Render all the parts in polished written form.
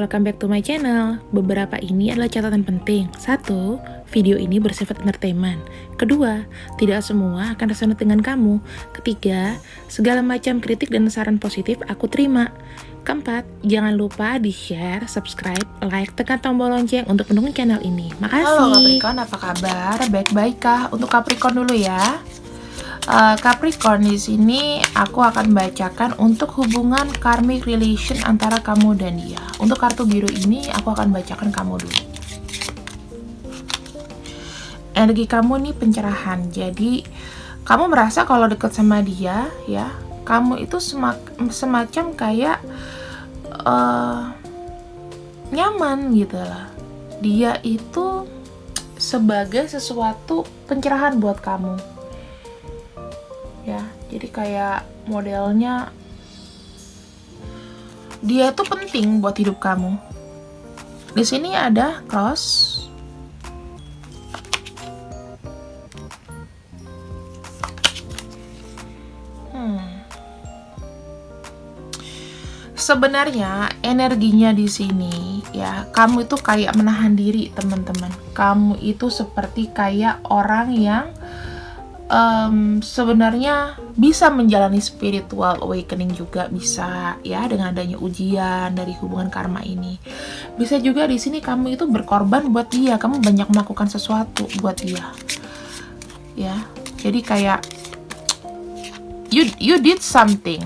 welcome back to my channel. Beberapa ini adalah catatan penting. 1. Video ini bersifat entertainment. Kedua, tidak semua akan resonate dengan kamu. Ketiga, segala macam kritik dan saran positif aku terima. Keempat, jangan lupa di-share, subscribe, like, tekan tombol lonceng untuk mendukung channel ini. Makasih. Halo Capricorn, apa kabar? Baik-baik kah? Untuk Capricorn dulu ya. Capricorn, di sini aku akan bacakan untuk hubungan karmic relation antara kamu dan dia. Untuk kartu biru ini aku akan bacakan kamu dulu. Energi kamu nih pencerahan. Jadi kamu merasa kalau deket sama dia ya, kamu itu semacam kayak nyaman gitu lah. Dia itu sebagai sesuatu pencerahan buat kamu. Ya, jadi kayak modelnya dia tuh penting buat hidup kamu. Di sini ada cross. Sebenarnya energinya di sini ya, kamu itu kayak menahan diri, teman-teman. Kamu itu seperti kayak orang yang sebenarnya bisa menjalani spiritual awakening juga bisa ya, dengan adanya ujian dari hubungan karma ini. Bisa juga di sini kamu itu berkorban buat dia, kamu banyak melakukan sesuatu buat dia. Ya, jadi kayak you did something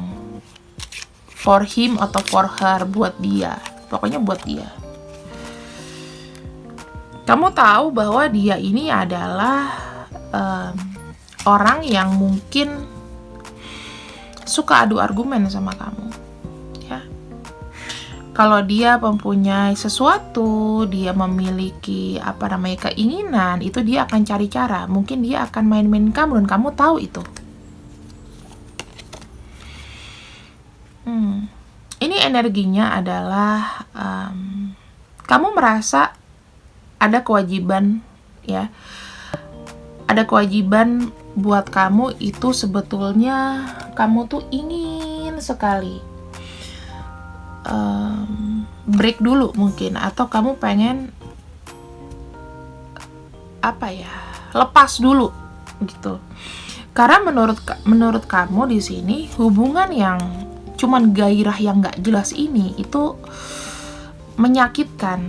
for him atau for her, buat dia. Pokoknya buat dia. Kamu tahu bahwa dia ini adalah orang yang mungkin suka adu argumen sama kamu, ya. Kalau dia mempunyai sesuatu, dia memiliki keinginan, itu dia akan cari cara. Mungkin dia akan main-main kamu dan kamu tahu itu. Ini energinya adalah kamu merasa ada kewajiban, ya. Ada kewajiban buat kamu itu, sebetulnya kamu tuh ingin sekali break dulu mungkin, atau kamu pengen lepas dulu gitu. Karena menurut kamu di sini hubungan yang cuman gairah yang nggak jelas ini itu menyakitkan,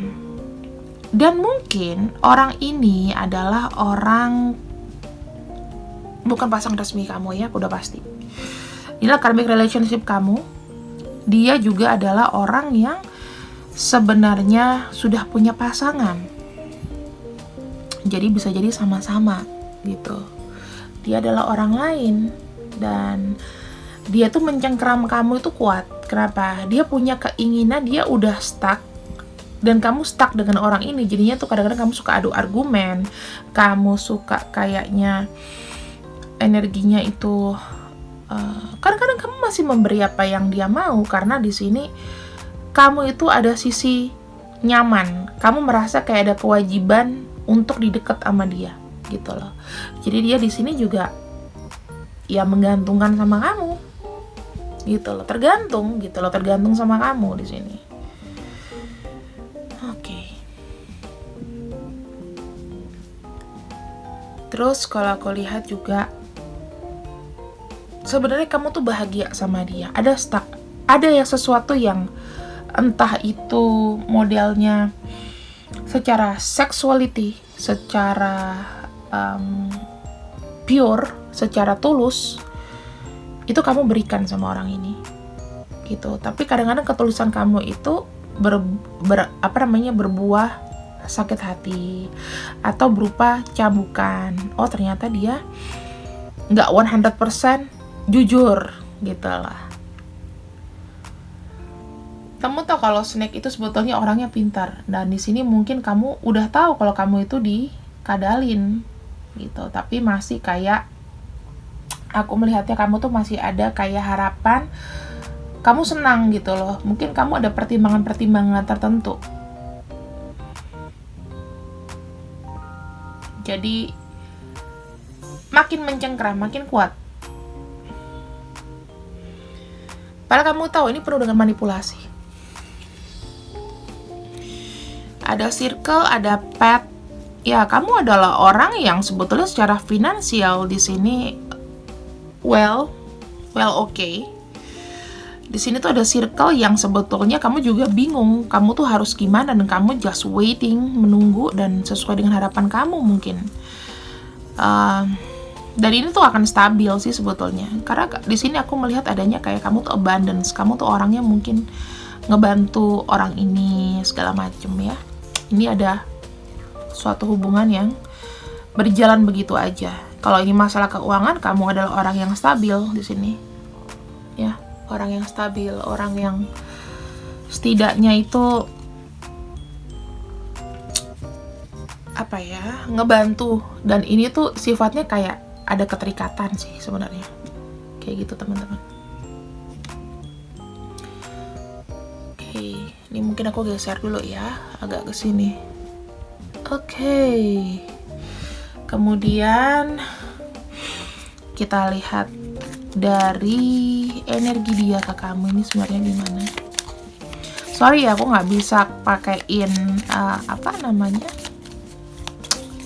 dan mungkin orang ini adalah orang bukan pasangan resmi kamu ya, udah pasti. Inilah karmic relationship kamu. Dia juga adalah orang yang sebenarnya sudah punya pasangan. Jadi bisa jadi sama-sama gitu. Dia adalah orang lain dan dia tuh mencengkeram kamu itu kuat. Kenapa? Dia punya keinginan, dia udah stuck dan kamu stuck dengan orang ini. Jadinya tuh kadang-kadang kamu suka adu argumen. Kamu suka kayaknya energinya itu kadang-kadang kamu masih memberi apa yang dia mau, karena di sini kamu itu ada sisi nyaman. Kamu merasa kayak ada kewajiban untuk didekat sama dia gitu loh. Jadi dia di sini juga ya menggantungkan sama kamu gitu loh, tergantung sama kamu di sini. Oke. Terus kalau aku lihat juga sebenarnya kamu tuh bahagia sama dia. Ada yang sesuatu yang entah itu modelnya secara sexuality, secara pure, secara tulus, itu kamu berikan sama orang ini gitu. Tapi kadang-kadang ketulusan kamu itu berbuah sakit hati atau berupa cambukan. Oh, ternyata dia nggak 100% jujur gitu lah. Kamu tahu kalau Snake itu sebetulnya orangnya pintar, dan di sini mungkin kamu udah tahu kalau kamu itu dikadalin gitu, tapi masih kayak, aku melihatnya kamu tuh masih ada kayak harapan, kamu senang gitu loh. Mungkin kamu ada pertimbangan-pertimbangan tertentu. Jadi makin mencengkram, makin kuat. Padahal kamu tahu ini penuh dengan manipulasi. ada circle, ada pet. Ya, kamu adalah orang yang sebetulnya secara finansial di sini oke. Di sini tuh ada circle yang sebetulnya kamu juga bingung, kamu tuh harus gimana, dan kamu just waiting, menunggu, dan sesuai dengan harapan kamu mungkin. Dan ini tuh akan stabil sih sebetulnya, karena di sini aku melihat adanya kayak kamu tuh abundance, kamu tuh orangnya mungkin ngebantu orang ini segala macem ya. Ini ada suatu hubungan yang berjalan begitu aja. Kalau ini masalah keuangan, kamu adalah orang yang stabil di sini, ya, orang yang stabil, orang yang setidaknya itu apa ya, ngebantu. Dan ini tuh sifatnya kayak ada keterikatan sih sebenarnya, kayak gitu teman-teman. Oke, ini mungkin aku geser dulu ya, agak ke sini. Oke. Kemudian kita lihat dari energi dia ke kamu ini sebenarnya gimana. Sorry ya, aku nggak bisa pakein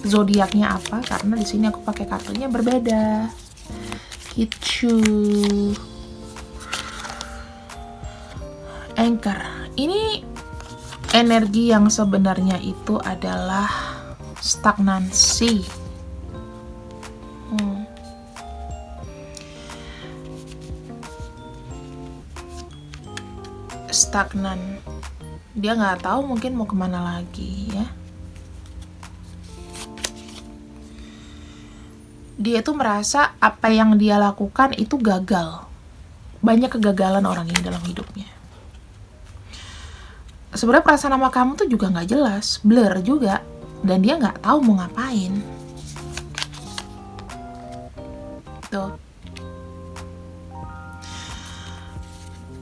zodiaknya apa, karena di sini aku pakai kartunya berbeda. Gitu. Anchor. Ini energi yang sebenarnya itu adalah stagnansi. Stagnan. Dia nggak tahu mungkin mau kemana lagi ya. Dia tuh merasa apa yang dia lakukan itu gagal. Banyak kegagalan orang ini dalam hidupnya. Sebenarnya perasaan sama kamu tuh juga nggak jelas, blur juga, dan dia nggak tahu mau ngapain. Tuh.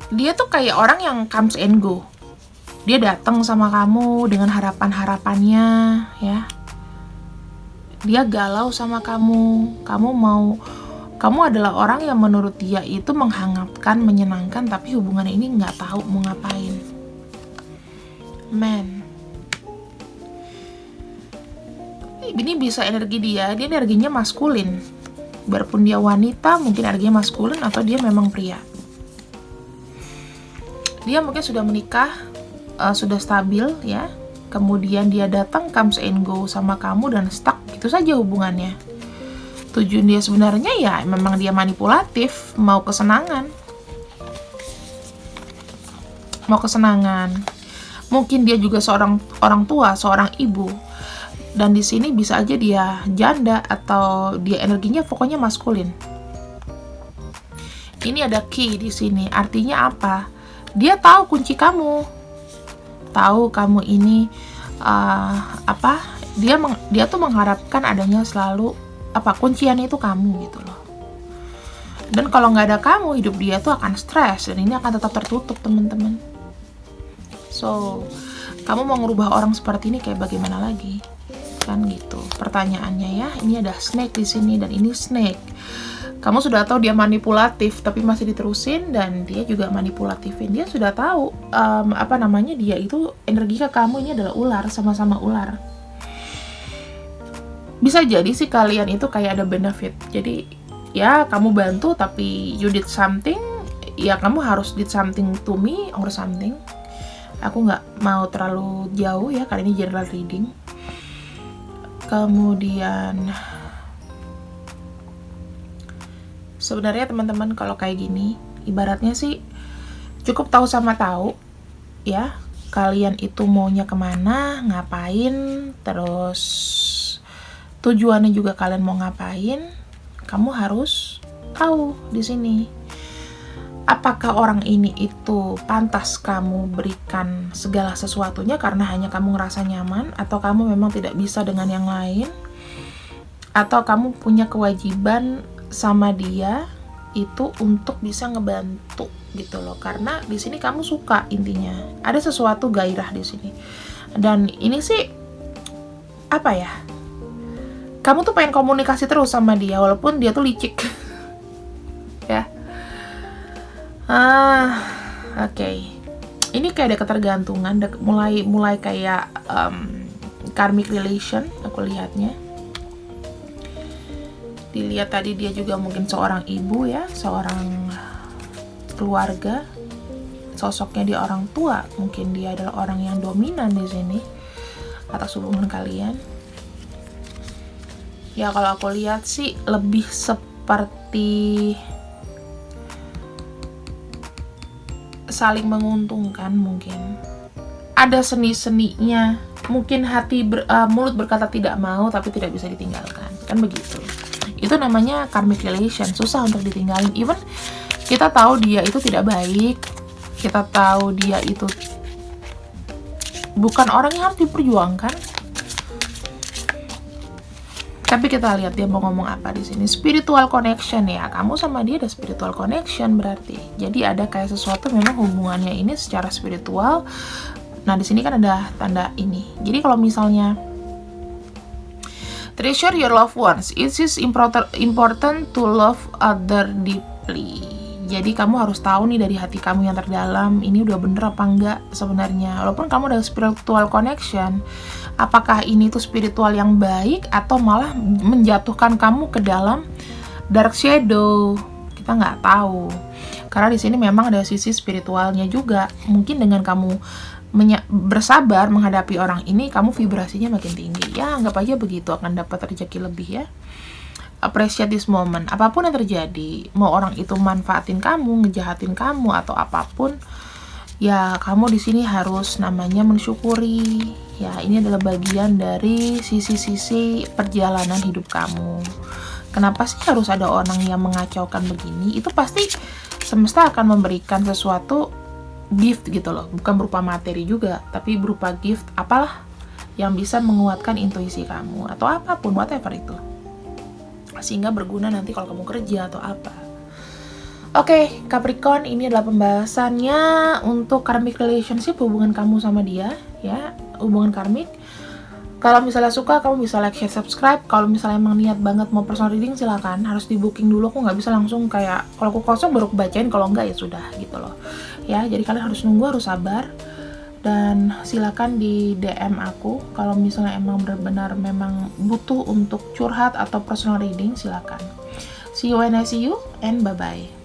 Dia tuh kayak orang yang comes and go. Dia datang sama kamu dengan harapan-harapannya, ya. Dia galau sama kamu. Kamu adalah orang yang menurut dia itu menghangatkan, menyenangkan, tapi hubungan ini nggak tahu mau ngapain. Man. Ini bisa energi dia energinya maskulin. Biarpun dia wanita, mungkin energinya maskulin, atau dia memang pria. Dia mungkin sudah menikah, sudah stabil ya. Kemudian dia datang comes and go sama kamu dan stuck gitu saja hubungannya. Tujuan dia sebenarnya ya memang dia manipulatif, mau kesenangan. Mungkin dia juga seorang orang tua, seorang ibu. Dan di sini bisa aja dia janda atau dia energinya pokoknya maskulin. Ini ada key di sini. Artinya apa? Dia tahu kunci kamu, tahu kamu ini dia tuh mengharapkan adanya selalu kunciannya itu kamu gitu loh. Dan kalau nggak ada kamu, hidup dia tuh akan stres dan ini akan tetap tertutup teman-teman. So kamu mau ngerubah orang seperti ini kayak bagaimana lagi kan gitu pertanyaannya ya. Ini ada snake di sini dan ini snake. Kamu sudah tahu dia manipulatif, tapi masih diterusin, dan dia juga manipulatifin. Dia sudah tahu, dia itu energi ke kamu ini adalah ular, sama-sama ular. Bisa jadi sih kalian itu kayak ada benefit. Jadi, ya kamu bantu, tapi you did something, ya kamu harus did something to me, or something. Aku nggak mau terlalu jauh ya, karena ini general reading. Kemudian sebenarnya teman-teman kalau kayak gini, ibaratnya sih cukup tahu sama tahu ya, kalian itu maunya kemana, ngapain, terus tujuannya juga kalian mau ngapain, kamu harus tahu di sini. Apakah orang ini itu pantas kamu berikan segala sesuatunya karena hanya kamu ngerasa nyaman, atau kamu memang tidak bisa dengan yang lain, atau kamu punya kewajiban sama dia itu untuk bisa ngebantu gitu loh, karena di sini kamu suka, intinya ada sesuatu gairah di sini. Dan ini sih kamu tuh pengen komunikasi terus sama dia walaupun dia tuh licik. Ya. Oke. ini kayak ada ketergantungan, mulai kayak karmic relation aku lihatnya. Dilihat tadi dia juga mungkin seorang ibu ya, seorang keluarga, sosoknya dia orang tua, mungkin dia adalah orang yang dominan di sini atas hubungan kalian. Ya kalau aku lihat sih lebih seperti saling menguntungkan, mungkin ada seni-seninya, mungkin mulut berkata tidak mau tapi tidak bisa ditinggalkan, kan begitu. Itu namanya karmic relation, susah untuk ditinggalin. Even kita tahu dia itu tidak baik, kita tahu dia itu bukan orang yang harus diperjuangkan, tapi kita lihat dia mau ngomong apa di sini. Spiritual connection ya, kamu sama dia ada spiritual connection berarti. Jadi ada kayak sesuatu memang hubungannya ini secara spiritual. Nah di sini kan ada tanda ini. Jadi kalau misalnya treasure your loved ones, it is important to love other deeply. Jadi kamu harus tahu nih dari hati kamu yang terdalam, ini udah bener apa enggak sebenarnya. Walaupun kamu ada spiritual connection, apakah ini tuh spiritual yang baik atau malah menjatuhkan kamu ke dalam dark shadow? Kita nggak tahu. Karena di sini memang ada sisi spiritualnya juga. Mungkin dengan kamu bersabar menghadapi orang ini, kamu vibrasinya makin tinggi. Ya anggap aja begitu, akan dapat rezeki lebih ya. Appreciate this moment. Apapun yang terjadi, mau orang itu manfaatin kamu, ngejahatin kamu atau apapun, ya kamu di sini harus namanya mensyukuri. Ya ini adalah bagian dari sisi-sisi perjalanan hidup kamu. Kenapa sih harus ada orang yang mengacaukan begini? Itu pasti semesta akan memberikan sesuatu gift gitu loh, bukan berupa materi juga, tapi berupa gift apalah yang bisa menguatkan intuisi kamu atau apapun, whatever itu, sehingga berguna nanti kalau kamu kerja atau apa. Oke, Capricorn, ini adalah pembahasannya untuk karmic relationship, hubungan kamu sama dia ya, hubungan karmik. Kalau misalnya suka, kamu bisa like, share, subscribe. Kalau misalnya emang niat banget mau personal reading, silakan. Harus di booking dulu, aku nggak bisa langsung kayak, kalau aku kosong baru kebacain, kalau enggak ya sudah gitu loh. Ya, jadi kalian harus nunggu, harus sabar. Dan silakan di DM aku, kalau misalnya emang benar-benar memang butuh untuk curhat atau personal reading, silakan. See you when I see you, and bye-bye.